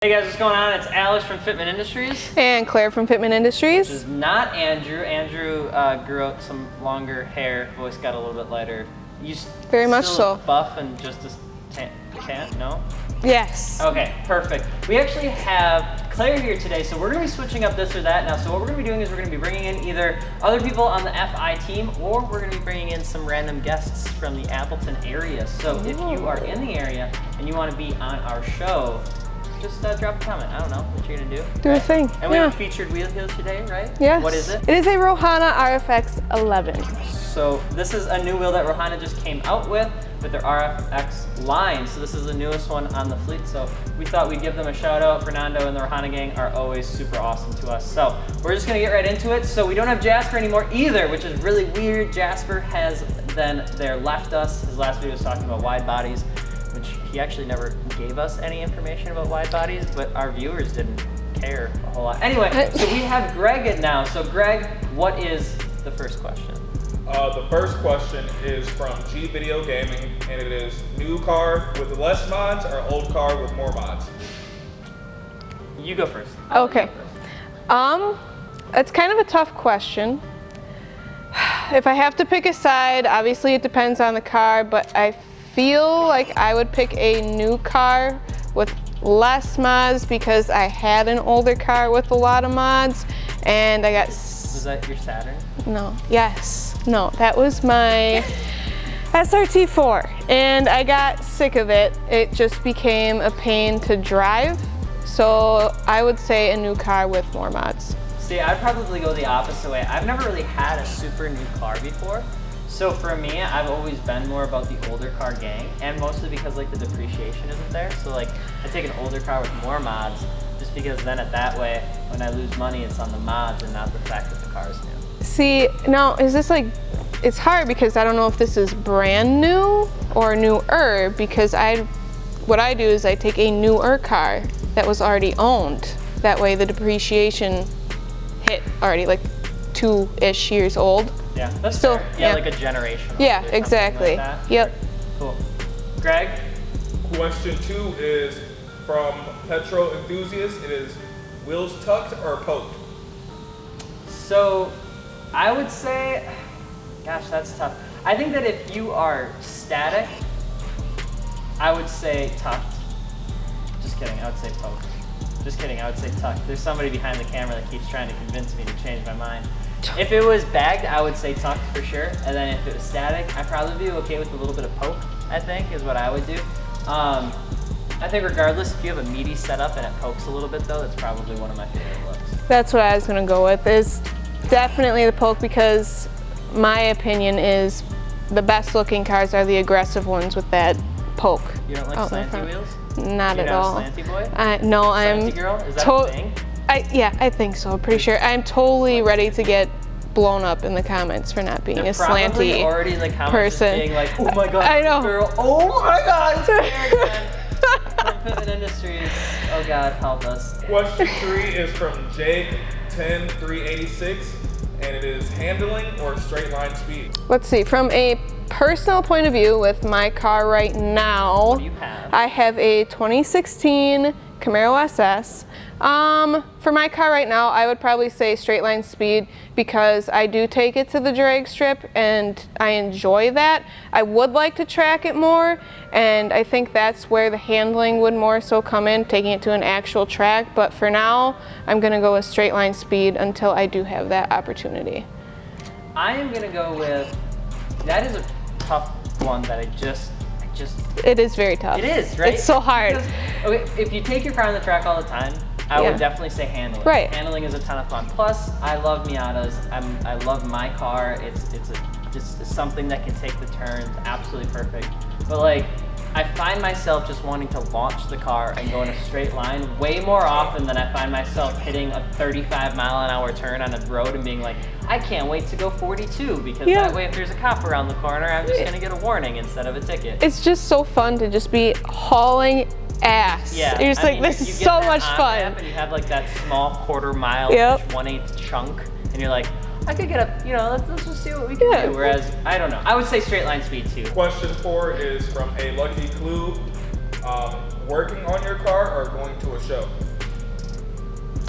Hey guys, what's going on? It's Alex from Fitment Industries. And Claire from Fitment Industries. This is not Andrew. Andrew grew out some longer hair, voice got a little bit lighter. You Very much so. Buff and just as tan, no? Yes. Okay, perfect. We actually have Claire here today, so we're going to be switching up this or that now. So what we're going to be doing is we're going to be bringing in either other people on the FI team, or we're going to be bringing in some random guests from the Appleton area. So if you are in the area and you want to be on our show, just drop a comment. I don't know what you're gonna do. Do a thing. And we have a featured wheel here today, right? Yes. What is it? It is a Rohana RFX 11. So this is a new wheel that Rohana just came out with their RFX line. So this is the newest one on the fleet. So we thought we'd give them a shout out. Fernando and the Rohana gang are always super awesome to us. So we're just gonna get right into it. So we don't have Jasper anymore either, which is really weird. Jasper has then left us. His last video was talking about wide bodies, which he actually never gave us any information about wide bodies, but our viewers didn't care a whole lot. Anyway, so we have Greg now. So Greg, what is the first question? The first question is from G Video Gaming, and it is new car with less mods or old car with more mods? You go first. Okay. It's kind of a tough question. If I have to pick a side, obviously it depends on the car, but I feel like I would pick a new car with less mods because I had an older car with a lot of mods, and I got... Was that your Saturn? No. Yes. No, that was my SRT4, and I got sick of it. It just became a pain to drive, so I would say a new car with more mods. See, I'd probably go the opposite way. I've never really had a super new car before. So for me, I've always been more about the older car gang, and mostly because like the depreciation isn't there. So like I take an older car with more mods, just because then that way, when I lose money, it's on the mods and not the fact that the car is new. See, now is this like, it's hard because I don't know if this is brand new or newer, because what I do is I take a newer car that was already owned. That way the depreciation hit already like 2-ish years old. Yeah, that's still fair. Yeah, like a generation. Yeah, exactly. Like yep. Cool. Greg? Question 2 is from Petro Enthusiast. It is wheels tucked or poked? So I would say, gosh, that's tough. I think that if you are static, I would say tucked. Just kidding, I would say poked. Just kidding, I would say tucked. There's somebody behind the camera that keeps trying to convince me to change my mind. If it was bagged, I would say tucked for sure. And then if it was static, I'd probably be okay with a little bit of poke, I think, is what I would do. I think regardless, if you have a meaty setup and it pokes a little bit though, that's probably one of my favorite looks. That's what I was gonna go with, is definitely the poke, because my opinion is the best looking cars are the aggressive ones with that poke. You don't like slanty wheels? Not You're at not all. a slanty boy? No, Slanty I'm girl? Is that a thing? Yeah, I think so. Pretty sure. I'm totally ready to get blown up in the comments for not being a slanty already in the comments person. Being like, oh my god, I know. girl. Oh my god, it's Claire again. From Fitment Industries. Oh god, help us. Question 3 is from Jake10386, and it is handling or straight line speed? Let's see. From a personal point of view, with my car right now, What do you have? I have a 2016 Camaro SS. For my car right now, I would probably say straight line speed, because I do take it to the drag strip and I enjoy that. I would like to track it more, and I think that's where the handling would more so come in, taking it to an actual track. But for now, I'm gonna go with straight line speed until I do have that opportunity. I am gonna go with, that is a tough one that I just. It is very tough. It is, right? It's so hard. Because, okay, if you take your car on the track all the time, I would definitely say handling. Right. Handling is a ton of fun. Plus, I love Miatas. I love my car. It's just something that can take the turns, absolutely perfect. But like, I find myself just wanting to launch the car and go in a straight line way more often than I find myself hitting a 35-mile-an-hour turn on a road and being like, I can't wait to go 42, because that way if there's a cop around the corner, I'm just gonna get a warning instead of a ticket. It's just so fun to just be hauling ass. Yeah, You're just like, this is so much fun. And you have like that small quarter-mile, 1/8 chunk, and you're like, I could get up, you know, let's just see what we can do. Whereas, I don't know, I would say straight line speed too. Question 4 is from a Lucky Clue. working on your car or going to a show?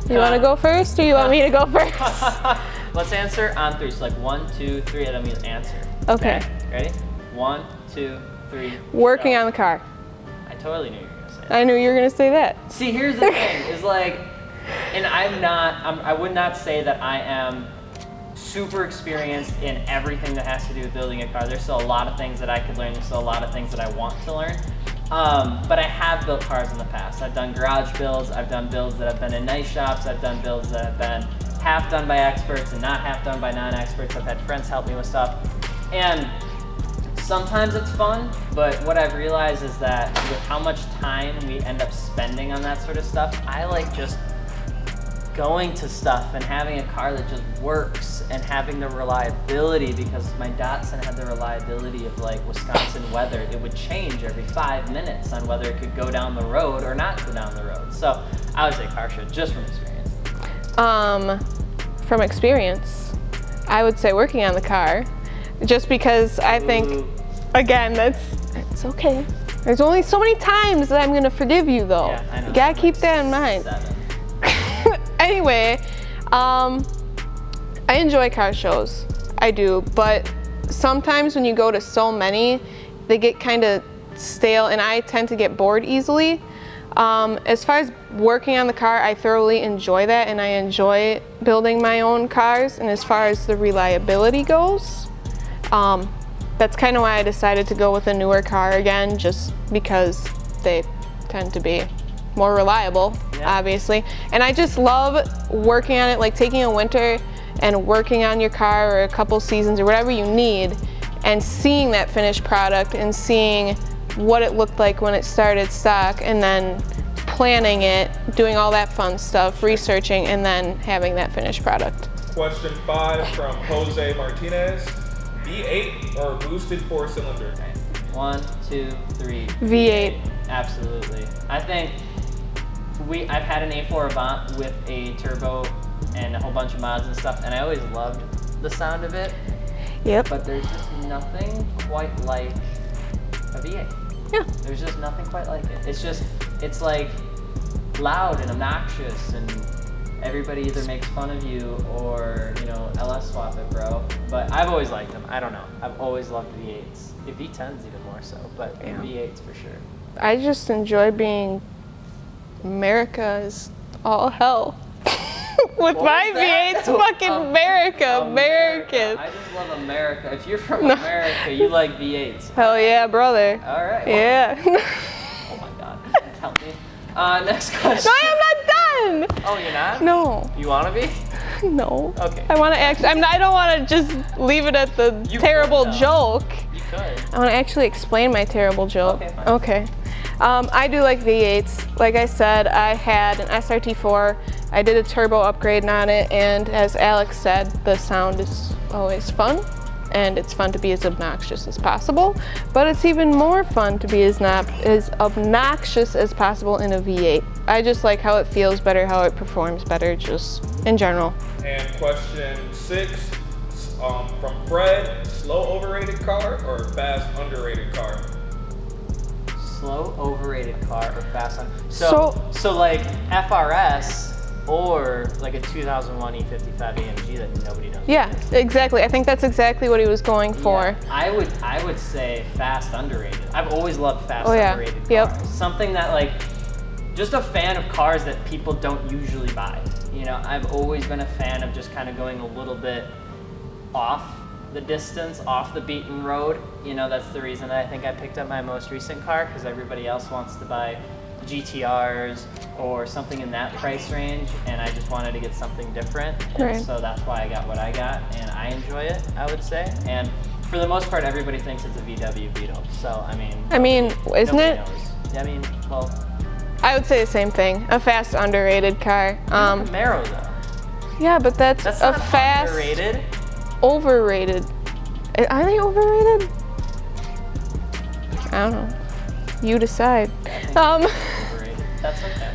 You want to go first, or you want me to go first? Let's answer on 3. So like 1, 2, 3, and I mean answer. Okay. Ready? 1, 2, 3. Working show. on the car. I totally knew you were gonna say that. I knew you were gonna say that. See, here's the thing, is like, and I would not say that I am super experienced in everything that has to do with building a car. There's still a lot of things that I could learn. There's still a lot of things that I want to learn. But I have built cars in the past. I've done garage builds. I've done builds that have been in nice shops. I've done builds that have been half done by experts and not half done by non-experts. I've had friends help me with stuff. And sometimes it's fun, but what I've realized is that with how much time we end up spending on that sort of stuff, I like just going to stuff and having a car that just works and having the reliability, because my Datsun had the reliability of like Wisconsin weather. It would change every 5 minutes on whether it could go down the road or not go down the road. So I would say car show just from experience. From experience, I would say working on the car, just because I think, again, it's okay. There's only so many times that I'm gonna forgive you though. Yeah, I know. You gotta keep that in mind. 7. Anyway, I enjoy car shows. I do, but sometimes when you go to so many, they get kind of stale, and I tend to get bored easily. As far as working on the car, I thoroughly enjoy that, and I enjoy building my own cars. And as far as the reliability goes, that's kind of why I decided to go with a newer car again, just because they tend to be more reliable, obviously. And I just love working on it, like taking a winter and working on your car or a couple seasons or whatever you need, and seeing that finished product and seeing what it looked like when it started stock, and then planning it, doing all that fun stuff, researching, and then having that finished product. Question 5 from Jose Martinez. V8 or boosted 4-cylinder? 1, 2, 3. V8. Absolutely. I think I've had an A4 Avant with a turbo and a whole bunch of mods and stuff, and I always loved the sound of it. Yep. But there's just nothing quite like a V8. Yeah. There's just nothing quite like it. It's like loud and obnoxious, and everybody either makes fun of you or, LS swap it, bro. But I've always liked them. I don't know. I've always loved V8s. V10s even more so, but V8s for sure. I just enjoy being America is all hell. With my V8s, fucking American. I just love America. If you're from America, you like V8s. Hell yeah, brother. All right. Yeah. Oh my God. Tell me. Next question. No, I'm not done. Oh, you're not? No. You want to be? No. Okay. I want to actually. I don't want to just leave it at the terrible joke. You could. I want to actually explain my terrible joke. Okay, fine. Okay. I do like V8s. Like I said, I had an SRT4. I did a turbo upgrade on it, and as Alex said, the sound is always fun, and it's fun to be as obnoxious as possible, but it's even more fun to be as obnoxious as possible in a V8. I just like how it feels better, how it performs better, just in general. And question 6 from Fred, slow overrated car or fast underrated car? Slow overrated car or fast on? So like FRS or like a 2001 E55 AMG that nobody knows. Yeah, exactly. I think that's exactly what he was going for. Yeah, I would say fast underrated. I've always loved fast underrated cars. Yep. Something that like, just a fan of cars that people don't usually buy. I've always been a fan of just kind of going a little bit off the distance, off the beaten road. That's the reason that I think I picked up my most recent car, because everybody else wants to buy GTRs or something in that price range, and I just wanted to get something different. And so that's why I got what I got, and I enjoy it, I would say. And for the most part, everybody thinks it's a VW Beetle. So, isn't it? Knows. I would say the same thing. A fast underrated car. Camaro though. Yeah, but that's a not fast underrated. Overrated. Are they overrated? I don't know. You decide. Overrated. That's okay.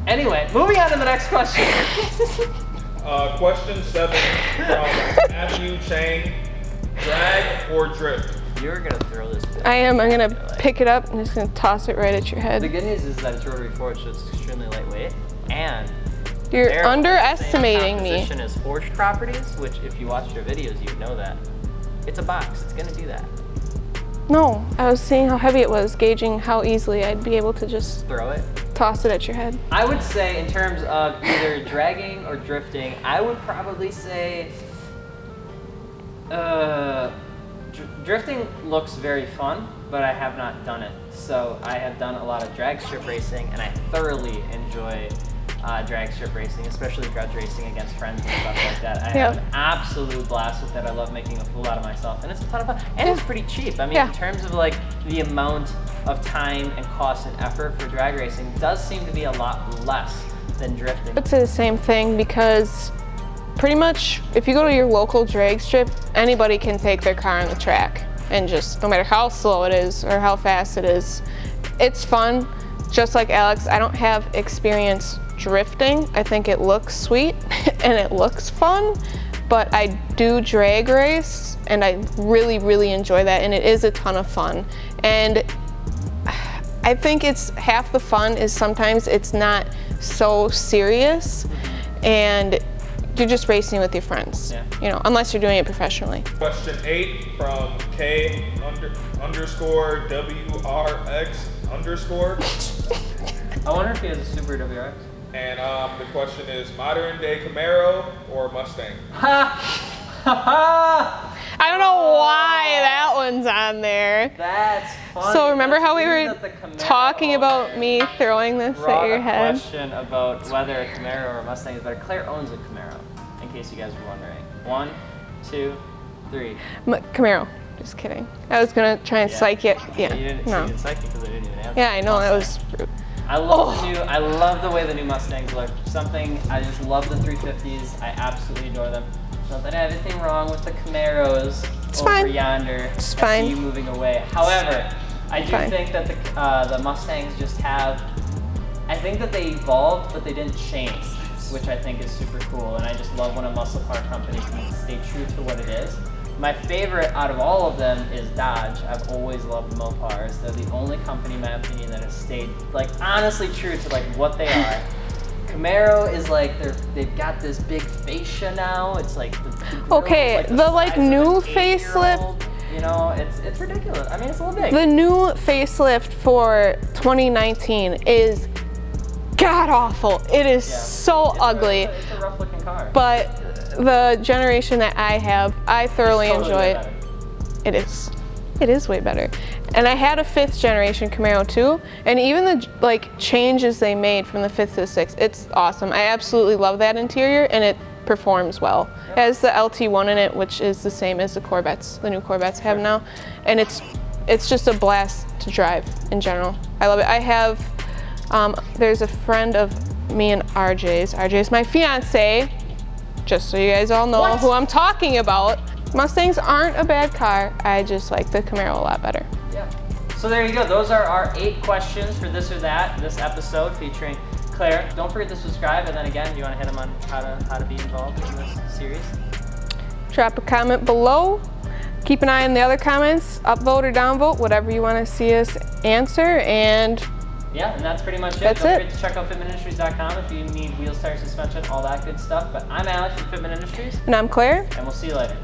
Anyway, moving on to the next question. Question 7 from Matthew Chang, drag or drift? You're gonna throw this. I am. I'm gonna pick it up and just gonna toss it right at your The head. good news is that it's rotary forged, so it's extremely lightweight. And You're they're underestimating the same me. composition as forged properties, which if you watch their videos, you would know that. It's a box. It's gonna do that. No, I was seeing how heavy it was, gauging how easily I'd be able to just Throw it. toss it at your head. I would say in terms of either dragging or drifting, I would probably say drifting looks very fun, but I have not done it. So I have done a lot of drag strip racing, and I thoroughly enjoy drag strip racing, especially grudge racing against friends and stuff like that. I have an absolute blast with it. I love making a fool out of myself, and it's a ton of fun. And it's pretty cheap. I mean, in terms of like the amount of time and cost and effort for drag racing, does seem to be a lot less than drifting. I would say the same thing because pretty much if you go to your local drag strip, anybody can take their car on the track and just, no matter how slow it is or how fast it is, it's fun. Just like Alex, I don't have experience drifting. I think it looks sweet and it looks fun, but I do drag race and I really, really enjoy that, and it is a ton of fun. And I think it's half the fun is sometimes it's not so serious and you're just racing with your friends, you know, unless you're doing it professionally. Question 8 from K_WRX_. I wonder if he has a Super WRX. And the question is modern day Camaro or Mustang? I don't know why that one's on there. That's funny. So remember how we were talking about me throwing this at your head? Question about whether a Camaro or a Mustang is better. Claire owns a Camaro, in case you guys were wondering. 1, 2, 3. Camaro. Just kidding. I was gonna try and psych it. Yeah. You didn't psych it because I didn't even answer. Yeah, I know, that was rude. I love the way the new Mustangs look. I just love the 350s. I absolutely adore them. Not that I have anything wrong with the Camaros over yonder. It's I fine. see you moving away. However, I do think that the Mustangs just have, I think that they evolved, but they didn't change, which I think is super cool. And I just love when a muscle car company can stay true to what it is. My favorite out of all of them is Dodge. I've always loved Mopars. They're the only company, in my opinion, that has stayed like honestly true to like what they are. Camaro is like they've got this big fascia now. It's like the new facelift. You know, it's ridiculous. I mean, it's a little big. The new facelift for 2019 is god awful. It is so ugly. It's a rough looking car. But the generation that I have, I thoroughly enjoy it. It is. It is way better. And I had a 5th generation Camaro too, and even the changes they made from the 5th to the 6th, it's awesome. I absolutely love that interior, and it performs well. It has the LT1 in it, which is the same as the Corvettes, the new Corvettes have now, and it's just a blast to drive in general. I love it. I have, there's a friend of me and RJ's. RJ's my fiance, just so you guys all know who I'm talking about. Mustangs aren't a bad car. I just like the Camaro a lot better. Yeah. So there you go. Those are our 8 questions for this or that, this episode featuring Claire. Don't forget to subscribe, and then again, you want to hit them on how to be involved in this series? Drop a comment below. Keep an eye on the other comments. Upvote or downvote, whatever you want to see us answer. And yeah, and that's pretty much it. Don't forget to check out fitmentindustries.com if you need wheels, tires, suspension, all that good stuff. But I'm Alex from Fitment Industries. And I'm Claire. And we'll see you later.